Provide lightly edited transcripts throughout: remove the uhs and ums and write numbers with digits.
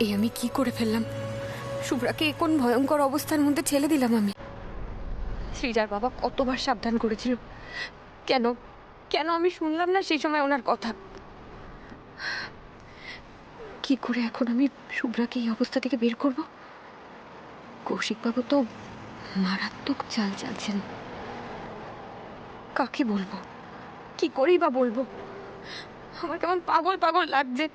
এই আমি কি করে ফেললাম? শুভ্রাকে কোন ভয়ঙ্কর অবস্থার মধ্যে ঠেলে দিলাম আমি। সৃজার বাবা কতবার সাবধান করেছিল, কেন কেন আমি শুনলাম না সেই সময় ওনার কথা? কি করে এখন আমি শুভ্রাকে এই অবস্থা থেকে বের করব? কৌশিকবাবু তো মারাত্মক চাল চালছেন। কাকে বলবো, কি করেই বা বলবো? আমার কেমন পাগল পাগল লাগছে।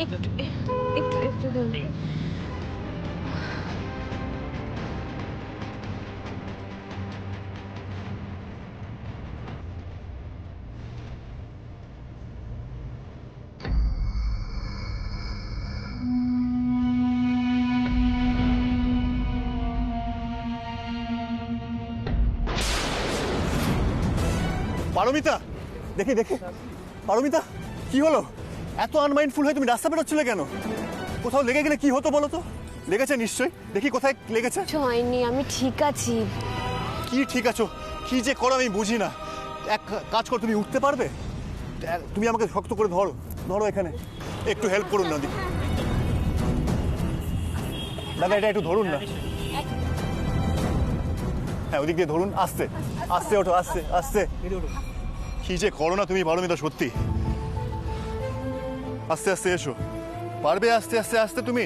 একটু একটু একটু পারমিতা, দেখি দেখি। পারমিতা, কি হলো? এত আনমাইন্ডফুল হয়ে তুমি রাস্তা বেরোচ্ছিলে কেন? কোথাও লেগে গেলে কি হতো বলো তো? লেগেছে নিশ্চয়ই, দেখি কোথায় লেগেছে। হয়নি, আমি ঠিক আছি। কি ঠিক আছো? কি যে করো আমি বুঝি না। এক কাজ কর, তুমি উঠতে পারবে? তুমি আমাকে শক্ত করে ধরো, ধরো এখানে। একটু হেল্প করুন না দিদি। দাদা এটা একটু ধরুন না। হ্যাঁ ওদিক দিয়ে ধরুন, আস্তে আস্তে ওঠো, আস্তে আস্তে। কি যে করো না তুমি পারমিতা, সত্যি। আস্তে আস্তে এসো, পারবে? আস্তে আস্তে আস্তে তুমি।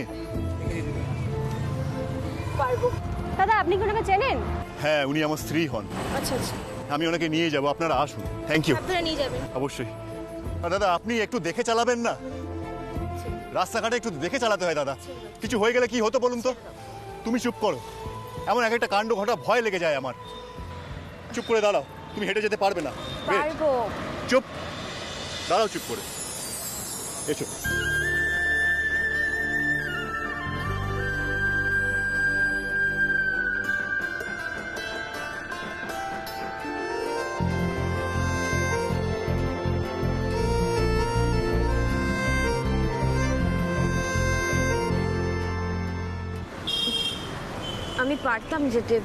পারবো। দাদা আপনি কি ওনাকে চেনেন? হ্যাঁ উনি আমার স্ত্রী হন। আচ্ছা আচ্ছা, আমি ওনাকে নিয়ে যাব, আপনারা আসুন। Thank you. আপনারা নিয়ে যাবেন? অবশ্যই। আর দাদা আপনি একটু দেখে চালাবেন না? রাস্তাঘাটে একটু দেখে চালাতে হয় দাদা। কিছু হয়ে গেলে কি হতো বলুন তো? তুমি চুপ করো, এমন এক একটা কাণ্ড ঘটা ভয় লেগে যায় আমার। চুপ করে দাঁড়াও, তুমি হেঁটে যেতে পারবে না। পারবো। চুপ দাঁড়াও, চুপ করে এসো। আমি পারতাম যেতে।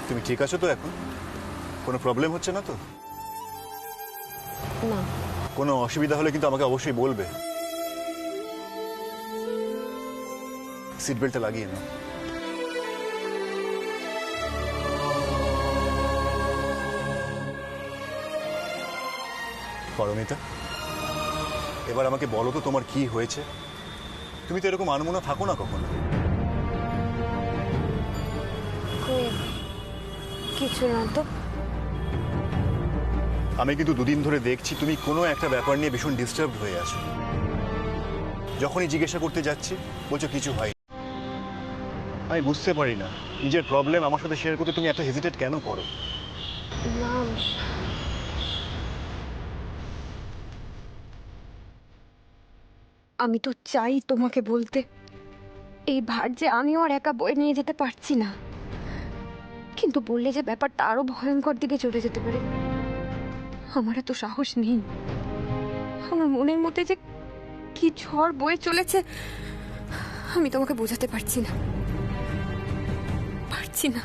তুমি ঠিক আছো তো এখন? কোনো প্রবলেম হচ্ছে না তো? না। কোনো অসুবিধা হলে কিন্তু আমাকে অবশ্যই বলবে। সিট বেল্টটা লাগিয়ে নাও। পারমিতা, এবার আমাকে বলো তো তোমার কি হয়েছে? তুমি তো এরকম আনমনা থাকো না কখনো। কিছু না তো। আমি কিন্তু দুদিন ধরে দেখছি তুমি কোনো একটা ব্যাপার নিয়ে ভীষণ ডিস্টার্ব হয়ে আছো। যখনই জিজ্ঞাসা করতে যাচ্ছি বলছো কিছু হয়। আমি বুঝতে পারি না নিজের প্রবলেম আমার সাথে শেয়ার করতে তুমি এত হেজিটেট কেন করো? না, আমি তো চাই তোমাকে বলতে, এই ভার যে আমিও আর একা বয়ে নিয়ে যেতে পারছি না। কিন্তু বললে যে ব্যাপারটা আরো ভয়ঙ্কর দিকে চলে যেতে পারে। আমার এত সাহস নেই। আমার মনের মধ্যে যে কি ঝড় বয়ে চলেছে আমি তোমাকে বোঝাতে পারছি না, পারছি না।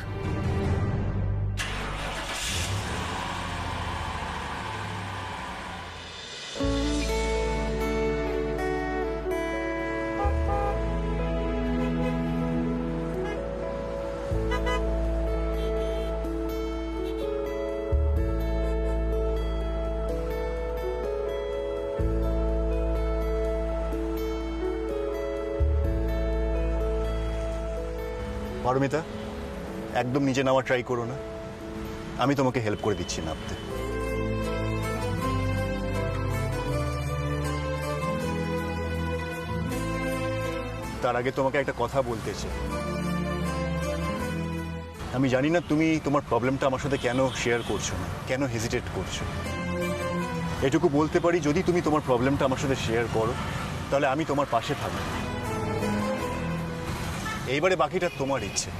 পারমিতা, একদম নিজে নেওয়া ট্রাই করো না, আমি তোমাকে হেল্প করে দিচ্ছি নামতে। তার আগে তোমাকে একটা কথা বলতে চাই। আমি জানি না তুমি তোমার প্রবলেমটা আমার সাথে কেন শেয়ার করছো না, কেন হেজিটেট করছো। এটুকু বলতে পারি, যদি তুমি তোমার প্রবলেমটা আমার সাথে শেয়ার করো তাহলে আমি তোমার পাশে থাকবো। এইবারে বাকিটা তোমার ইচ্ছে।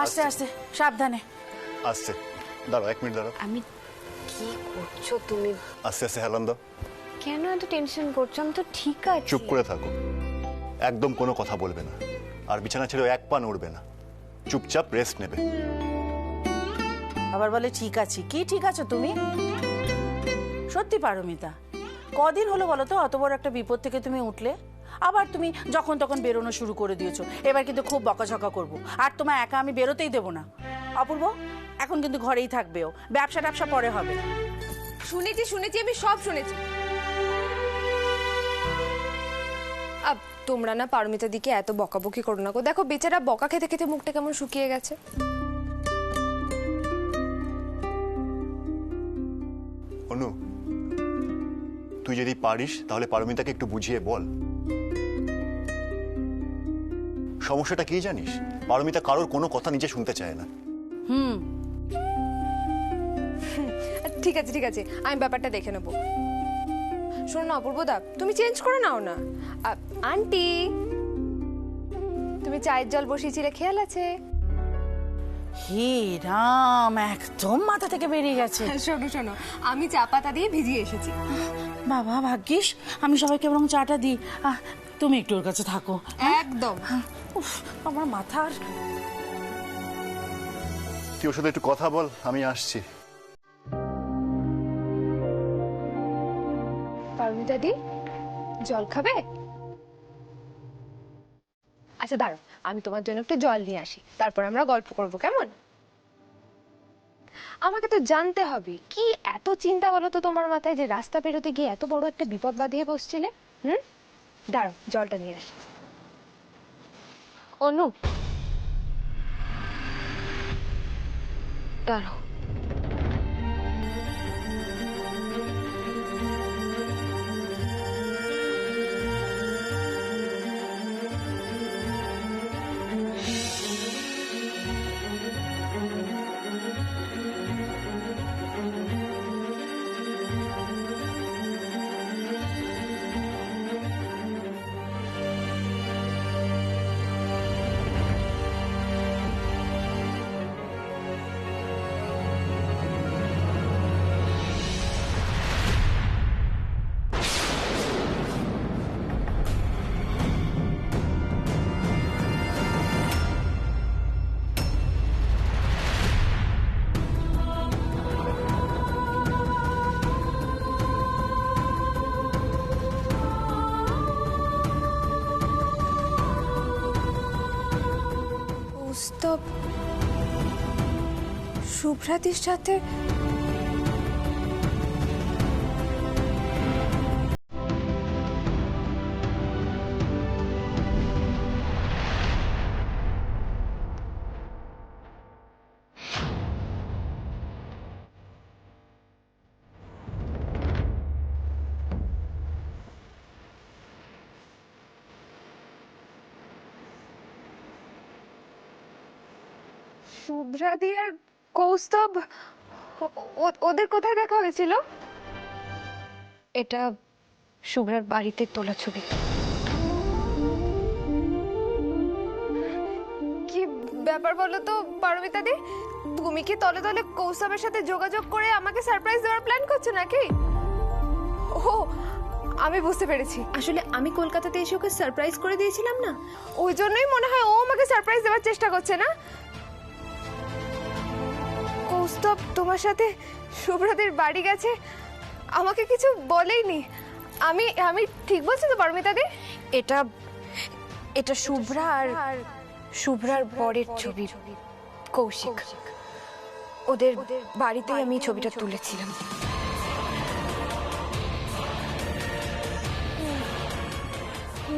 আস্তে আস্তে, সাবধানে। আসছে, দাঁড়াও 1 মিনিট দাঁড়াও। আমি কি করছো তুমি? আস্তে আস্তে হেলান দাও। কেন এত টেনশন করছো? আমি তো ঠিক আছি। চুপ করে থাকো, একদম কোনো কথা বলবে না, আর বিছানা ছেড়ে এক পা নড়বে না, চুপচাপ রেস্ট নেবে। আবার বলে ঠিক আছি। কি ঠিক আছো তুমি? সত্যি পারমিতা, কদিন হলো বলো তো অত বড় একটা বিপদ থেকে তুমি উঠলে? আবার তুমি যখন তখন বেরোনো শুরু করে দিয়েছো। এবার কিন্তু খুব বকাঝকা করবো, আর তোমার একা আমি বেরোতেই দেবো না। অপূর্ব এখন কিন্তু ঘরেই থাকবেও, ব্যবসা ট্যাবসা পরে হবে। শুনেছি, আমি সব শুনেছি। তোমরা না পারমিতা দিকে এত বকাবকি করো না গো। দেখো বেচারা বকা খেতে খেতে মুখটা কেমন শুকিয়ে গেছে। অনু, তুই যদি পারিস তাহলে পারমিতাকে একটু বুঝিয়ে বল। সমস্যাটা কি জানিস? পারমিতা কারোর কোনো কথা নিচে শুনতে চায় না। ঠিক আছে, আমি ব্যাপারটা দেখে নেবো। শোনো না অপূর্বদা, তুমি চেঞ্জ করে নাও না। আন্টি, তুমি চায়ের জল বসিয়েছিলে, খেয়াল আছে? হে রাম, একদম মাথা থেকে বেরিয়ে গেছে। শোনো, আমি চা পাতা দিয়ে ভিজিয়ে এসেছি। বাবা ভাগ্যিস, আমি সবাইকে বরং চাটা দিই। তুমি একটু ওর কাছে থাকো। একদম। উফ, আমার মাথার। তুই ওর সাথে একটু কথা বল, আমি আসছি। পারমিতা দি, জল খাবে? আচ্ছা দাঁড়াও, আমি তোমার জন্য একটু জল নিয়ে আসি, তারপর আমরা গল্প করবো, কেমন? আমাকে তো জানতে হবে কি এত চিন্তা বলো তো তোমার মাথায়, যে রাস্তা বেরোতে গিয়ে এত বড় একটা বিপদ বাঁধিয়ে বসছিলে। দাঁড়াও, জলটা নিয়ে আসি। অনু, দাঁড়াও। কৌস্তব শুভ্রাতির সাথে শুভ্রাদি আর কৌস্তব ওদের কোথায় দেখা হয়েছিল? এটা শুভ্রার বাড়িতে তোলা ছবি। কি ব্যাপার বলো তো পারমিতা দি, তুমি কি তলে তলে কৌস্তবের সাথে যোগাযোগ করে আমাকে সারপ্রাইজ দেওয়ার প্ল্যান করছো নাকি? ও, আমি বুঝতে পেরেছি, আসলে আমি কলকাতাতে এসে ওকে সারপ্রাইজ করে দিয়েছিলাম না, ওই জন্যই মনে হয় ও আমাকে সারপ্রাইজ দেওয়ার চেষ্টা করছে না। কৌস্তব তোমার সাথে শুভ্রাদের বাড়ি গেছে, আমাকে কিছু বলেইনি। আমি আমি ঠিক বলছি তো পারমিতা দি? এটা এটা শুভ্রা আর শুভ্রার বরের ছবি, কৌশিক। ওদের বাড়িতেই আমি ছবিটা তুলেছিলাম।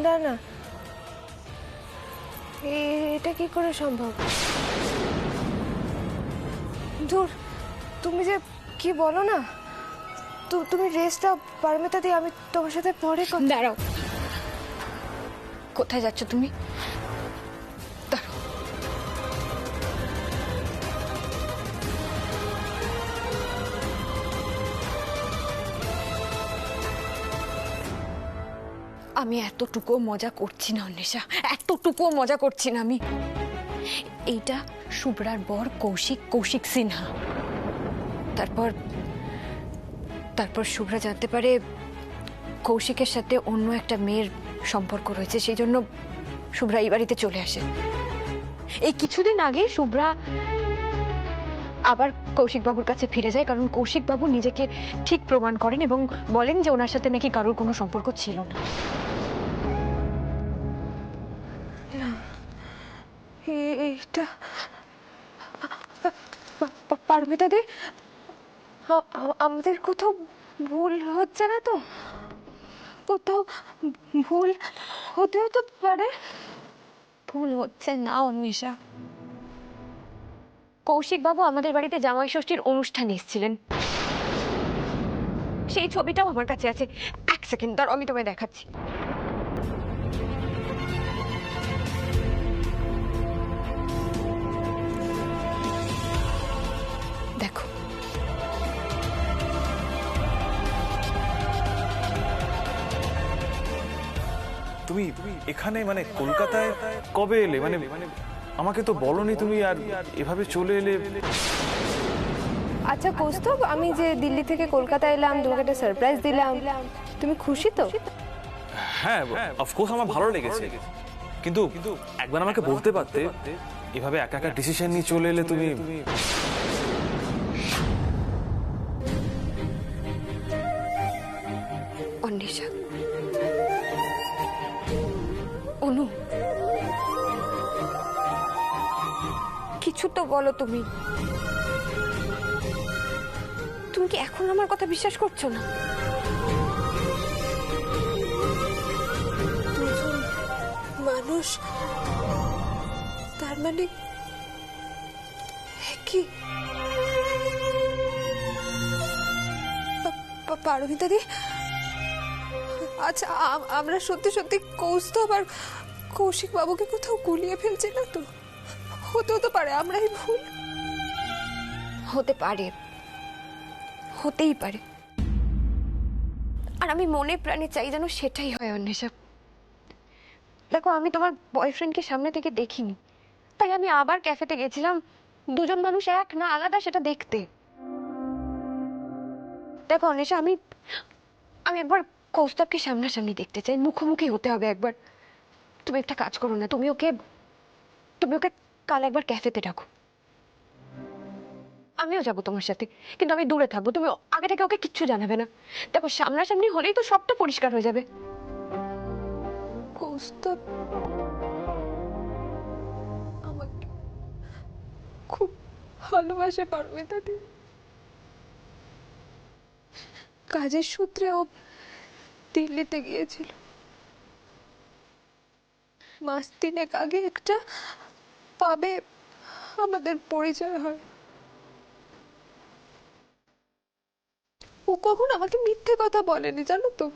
না না, এটা কি করে সম্ভব? ধুর, তুমি যে কি বলো না, তুমি রেস্টটা পারমিতা দি, আমি তোমার সাথে পরে দাঁড়াও, কোথায় যাচ্ছ তুমি? দাঁড়াও। আমি এতটুকুও মজা করছি না অন্বেষা, এতটুকুও মজা করছি না আমি। এইটা শুভ্রার বর কৌশিক, কৌশিক সিনহা। তারপর শুভ্রা জানতে পারে কৌশিকের সাথে অন্য একটা মেয়ের সম্পর্ক রয়েছে, সেই জন্য শুভ্রা এই বাড়িতে চলে আসে। এই কিছুদিন আগে শুভ্রা আবার কৌশিক বাবুর কাছে ফিরে যায়, কারণ কৌশিক বাবু নিজেকে ঠিক প্রমাণ করেন এবং বলেন যে ওনার সাথে নাকি কারোর কোনো সম্পর্ক ছিল না। এইটা পারমিতা দি, আমাদের কোথাও ভুল হচ্ছে না তো? কোথাও ভুল হতেও তো পারে। ভুল হচ্ছে না অন্বেষা। কৌশিক বাবু আমাদের বাড়িতে জামাই ষষ্ঠীর অনুষ্ঠানে এসেছিলেন, সেই ছবিটাও আমার কাছে আছে। এক সেকেন্ড দাঁড়াও, আমি তোমায় দেখাচ্ছি। দেখো, তুমি এখানে মানে কলকাতায় কবে এলে? মানে আমাকে তো বলনি তুমি, আর এভাবে চলে এলে। আচ্ছা কৌস্তব, আমি যে দিল্লি থেকে কলকাতা এলাম, তোমাকে একটা সারপ্রাইজ দিলাম, তুমি খুশি তো? হ্যাঁ, অফকোর্স আমার ভালো লেগেছে, কিন্তু একবার আমাকে বলতে পারতে, এভাবে একা একা ডিসিশন নিয়ে চলে এলে তুমি। অন্বেষা, অনু, কিছু তো বলো তুমি। তুমি কি এখন আমার কথা বিশ্বাস করছো না? দুজন মানুষ, তার মানে কি পারমিতা দি? আচ্ছা, আমরা সত্যি সত্যি কৌস্তব আর কৌশিক বাবুকে কোথাও গুলিয়ে ফেলছি না তো? হতেও তো পারে আমরাই ভুল। হতে পারে, হতেই পারে, আর আমি মনে প্রাণে চাই যেন সেটাই হয় অন্বেষা। দেখো, আমি তোমার বয়ফ্রেন্ডকে সামনে থেকে দেখিনি, তাই আমি আবার ক্যাফেতে গেছিলাম দুজন মানুষ এক না আলাদা সেটা দেখতে। দেখো অন্বেষা, আমি একবার কৌস্তবকে সামনাসামনি দেখতে চাই, মুখোমুখি হতে হবে একবার। তুমি একটা কাজ করো না, তুমি ওকে কাল একবার ক্যাফেতে ডাকো, আমিও যাবো তোমার সাথে, কিন্তু আমি দূরে থাকবো। তুমি আগে থেকে ওকে কিচ্ছু জানাবে না। দেখো, সামনাসামনি হলেই তো সবটা পরিষ্কার হয়ে যাবে। কৌস্তব আমাকে খুব ভালোবাসে পারমিতা দি। কাজের সূত্রে ও দিল্লিতে গিয়েছিল। মাস তিনেক আগে একটা পাবে আমাদের পরিচয় হয়। ও কখন আমাকে মিথ্যে কথা বলেনি জানো তো,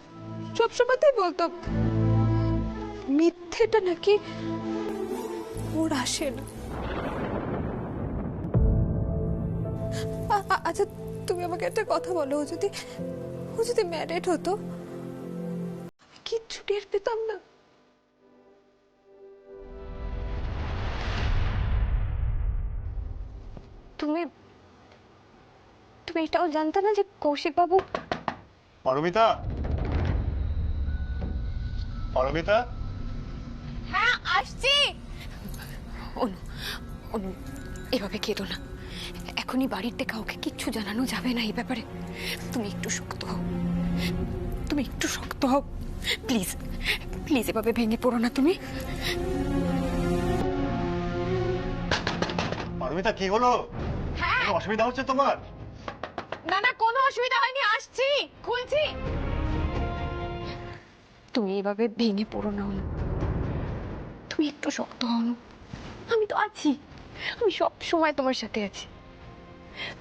সবসময়তেই বলতো মিথ্যেটা নাকি ওর আসে না। আচ্ছা তুমি আমাকে একটা কথা বলো, ও যদি ম্যারিড হতো, কিচ্ছু টের পেতাম না। তুমি তুমি এটাও জানতে না যে কৌশিক বাবু? পারমিতা, পারমিতা, হ্যাঁ আসছি। অনু, অনু, এভাবে কেঁদো না। এখনই বাড়িতে কাউকে কিচ্ছু জানানো যাবে না এই ব্যাপারে। তুমি একটু শক্ত হও, তুমি একটু শক্ত হও, প্লিজ প্লিজ। এভাবে ভেঙে পড়ো না তুমি। পারমিতা কি হলো? কোনো অসুবিধা হচ্ছে তোমার? না না, কোনো অসুবিধা হয়নি, আসছি, খুলছি। তুমি এভাবে ভেঙে পড়ো না অনু, তুমি একটু শক্ত হও অনু। আমি তো আছি, আমি সব সময় তোমার সাথে আছি।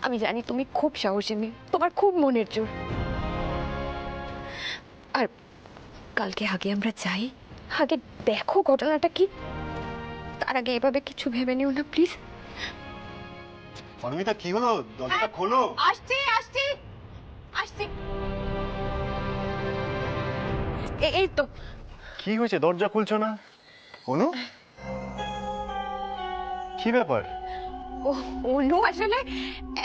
আমি জানি তুমি খুব সাহসী মেয়ে, তোমার খুব মনের জোর। আর কালকে আগে আমরা যাই, আগে দেখো ঘটনাটা কি। তার আগে এভাবে কিছু ভেবে নিও না প্লিজ। পারমিতা কি হলো? দরজাটা খোলো। আসছি আসছি আসছি। এই তো। কি হয়েছে, দরজা খুলছো না? অনু, কি ব্যাপার? ও অনু আসলে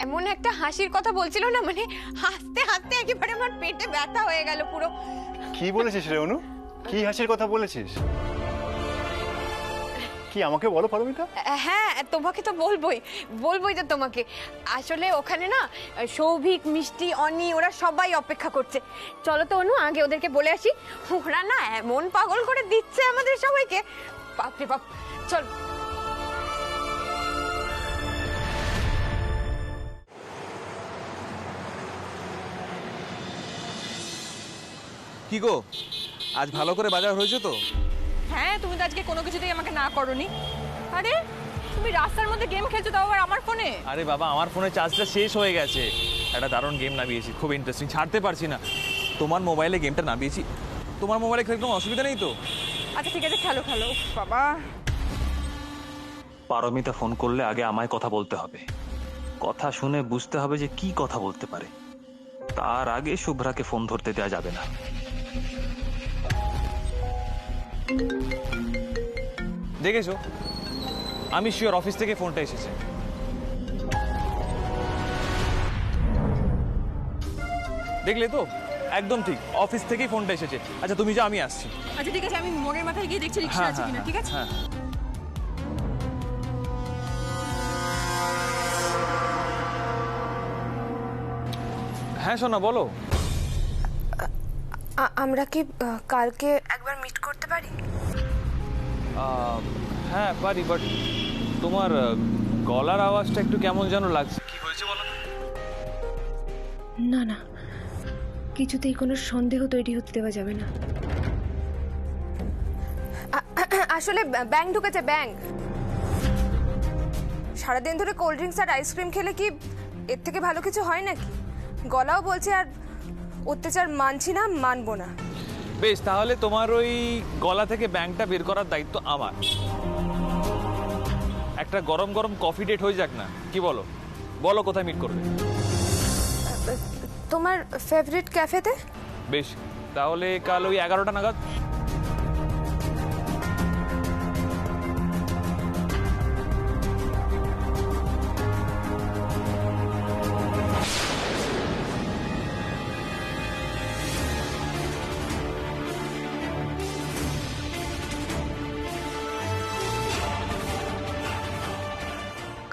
এমন একটা হাসির কথা বলছিল না, মানে হাসতে হাসতে একেবারে আমার পেটে ব্যথা হয়ে গেল পুরো। কি বলেছিস রে অনু? কি হাসির কথা বলেছিস? কি আমাকে বলো পারমিতা। হ্যাঁ তোমাকে তো বলবোই তো তোমাকে। আসলে ওখানে না সৌভিক, মিষ্টি, অনি ওরা সবাই অপেক্ষা করছে। চলো তো অনু আগে ওদেরকে বলে আসি। ওরা না এমন পাগল করে দিচ্ছে আমাদের সবাইকে, বাপরে বাপ। চল। কি গো, আজ ভালো করে বাজার হয়েছে তো? হ্যাঁ, তুমি তো আজকে কোনো কিছুতেই আমাকে না করনি। আরে তুমি রাস্তার মধ্যে গেম খেলছো, তাও আবার আমার ফোনে? আরে বাবা, আমার ফোনে চার্জটা শেষ হয়ে গেছে। একটা দারুণ গেম নামিয়েছি, খুব ইন্টারেস্টিং, ছাড়তে পারছি না। তোমার মোবাইলে গেমটা নামিয়েছি, তোমার মোবাইলে খেলতে কোনো অসুবিধা নেই তো? আচ্ছা ঠিক আছে, খেলো খেলো। উফ, বাবা। পারমিতা ফোন করলে আগে আমায় কথা বলতে হবে, কথা শুনে বুঝতে হবে যে কি কথা বলতে পারে। তার আগে শুভ্রাকে ফোন ধরতে দেওয়া যাবে না। দেখেছো, আমি শিওর অফিস থেকে ফোনটা এসেছে। দেখলে তো, একদম ঠিক, অফিস থেকেই ফোনটা এসেছে। আচ্ছা তুমি যা, আমি আসছি। আচ্ছা ঠিক আছে, আমি মোড়ের মাথায় গিয়ে দেখছি রিক্সা আছে কিনা, ঠিক আছে? হ্যাঁ। হ্যাঁ সোনা, বলো। আমরা কি কালকে একবার মিট করতে পারি? হ্যাঁ পারি, বাট তোমার গলার আওয়াজটা একটু কেমন যেন লাগছে। কি হয়েছে বলো? না না, কিছুতেই কোনো সন্দেহ তৈরি হতে দেওয়া যাবে না। আসলে ব্যাংক ঢুকেছে, ব্যাংক। সারাদিন ধরে কোল্ড ড্রিঙ্কস আর আইসক্রিম খেলে কি এর থেকে ভালো কিছু হয় নাকি? গলাও বলছে, আর অত্যাচার মানছি না, মানবো না। বেশ, তাহলে তোমার ওই গলা থেকে ব্যাংকটা বের করার দায়িত্ব আমার। একটা গরম গরম কফি ডেট হয়ে যাক না, কি বলো? বলো কোথায় মিট করবে? তোমার ফেভারিট ক্যাফেতে। বেশ, তাহলে কাল ওই 11টা নাগাদ।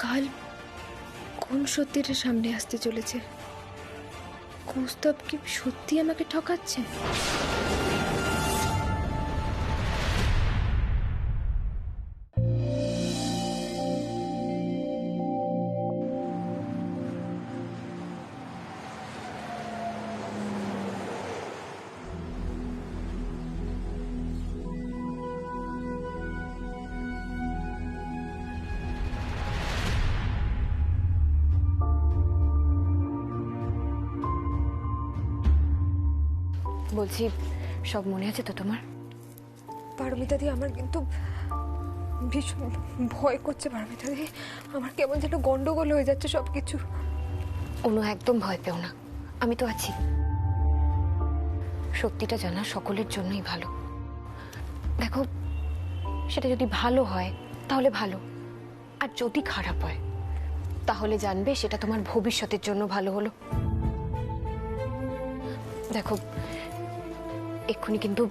কাল কোন সত্যিটা সামনে আসতে চলেছে? কৌস্তব কি সত্যি আমাকে ঠকাচ্ছে? বলছি, সব মনে আছে তো তোমার? পারমিতা দি, আমার কিন্তু ভীষণ ভয় করছে। পারমিতা দি, আমার কেমন যেন গন্ডগোল হয়ে যাচ্ছে সবকিছু। অনু, একদম ভয় পেও না, আমি তো আছি। সত্যিটা জানা সকলের জন্যই ভালো। দেখো, সেটা যদি ভালো হয় তাহলে ভালো, আর যদি খারাপ হয় তাহলে জানবে সেটা তোমার ভবিষ্যতের জন্য ভালো হলো। দেখো, এক্ষুনি কিন্তু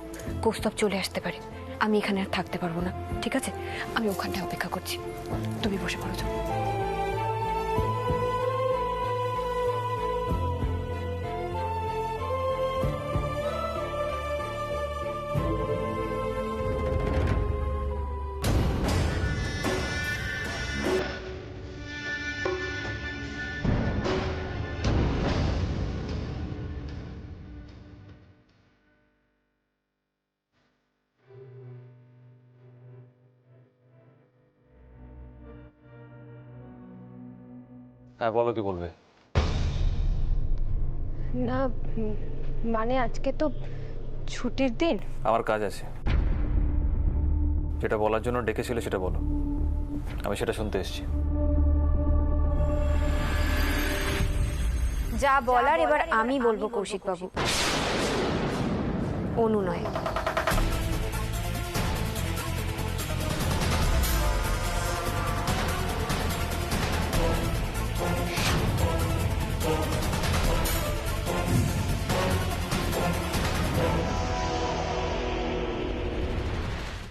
কৌস্তব চলে আসতে পারে, আমি এখানে আর থাকতে পারবো না, ঠিক আছে? আমি ওখানটায় অপেক্ষা করছি, তুমি বসে পড়ো যাও। হ্যাঁ বলো, কি বলবে? না, মানে আজকে তো ছুটির দিন। আমার কাজ আছে, যেটা বলার জন্য ডেকেছিলে সেটা বলো, আমি সেটা শুনতে এসেছি। যা বলার এবার আমি বলবো কৌশিক বাবু, অনু নয়।